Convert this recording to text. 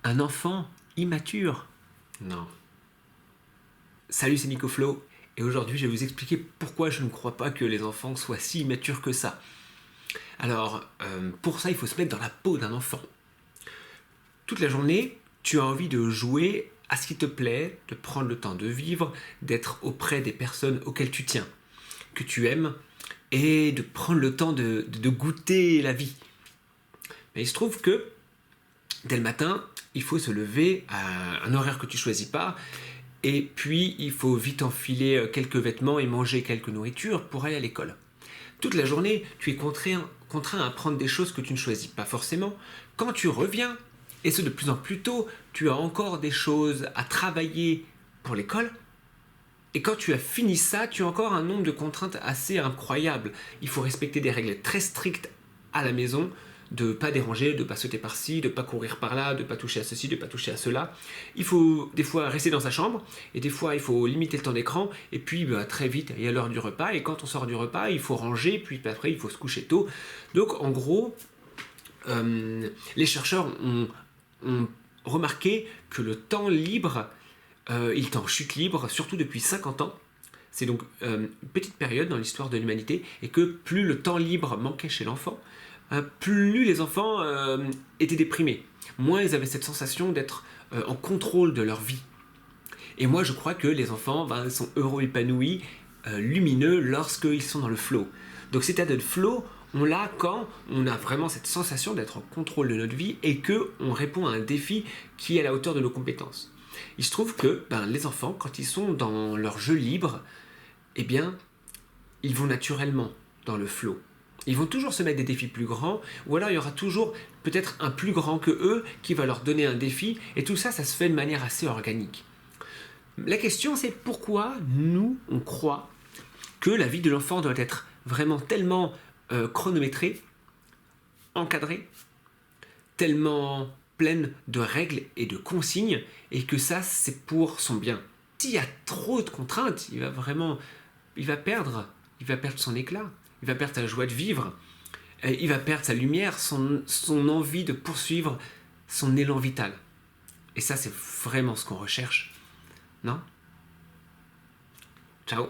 Un enfant immature? Non. Salut, c'est NicoFlow, et aujourd'hui je vais vous expliquer pourquoi je ne crois pas que les enfants soient si immatures que ça. Alors, pour ça, il faut se mettre dans la peau d'un enfant. Toute la journée, tu as envie de jouer à ce qui te plaît, de prendre le temps de vivre, d'être auprès des personnes auxquelles tu tiens, que tu aimes, et de prendre le temps de goûter la vie. Mais il se trouve que, dès le matin, il faut se lever à un horaire que tu choisis pas, et puis il faut vite enfiler quelques vêtements et manger quelques nourritures pour aller à l'école. Toute la journée, tu es contraint à apprendre des choses que tu ne choisis pas forcément. Quand tu reviens, et ce de plus en plus tôt, tu as encore des choses à travailler pour l'école. Et quand tu as fini ça, tu as encore un nombre de contraintes assez incroyable. Il faut respecter des règles très strictes à la maison, de ne pas déranger, de ne pas sauter par-ci, de ne pas courir par-là, de ne pas toucher à ceci, de ne pas toucher à cela. Il faut des fois rester dans sa chambre, et des fois il faut limiter le temps d'écran, et puis très vite, il y a l'heure du repas, et quand on sort du repas, il faut ranger, puis après il faut se coucher tôt. Donc en gros, les chercheurs ont remarqué que le temps libre, il est en chute libre, surtout depuis 50 ans. C'est donc une petite période dans l'histoire de l'humanité, et que plus le temps libre manquait chez l'enfant, plus les enfants étaient déprimés. Moins ils avaient cette sensation d'être en contrôle de leur vie. Et moi, je crois que les enfants sont heureux, épanouis, lumineux lorsqu'ils sont dans le flow. Donc cet état de flow, on l'a quand on a vraiment cette sensation d'être en contrôle de notre vie et qu'on répond à un défi qui est à la hauteur de nos compétences. Il se trouve que les enfants, quand ils sont dans leur jeu libre, eh bien, ils vont naturellement dans le flow. Ils vont toujours se mettre des défis plus grands, ou alors il y aura toujours peut-être un plus grand que eux qui va leur donner un défi, et tout ça, ça se fait de manière assez organique. La question, c'est pourquoi nous, on croit que la vie de l'enfant doit être vraiment tellement chronométrée, encadrée, tellement pleine de règles et de consignes, et que ça, c'est pour son bien. S'il y a trop de contraintes, il va perdre son éclat. Il va perdre sa joie de vivre, il va perdre sa lumière, son envie de poursuivre son élan vital. Et ça, c'est vraiment ce qu'on recherche, non? Ciao.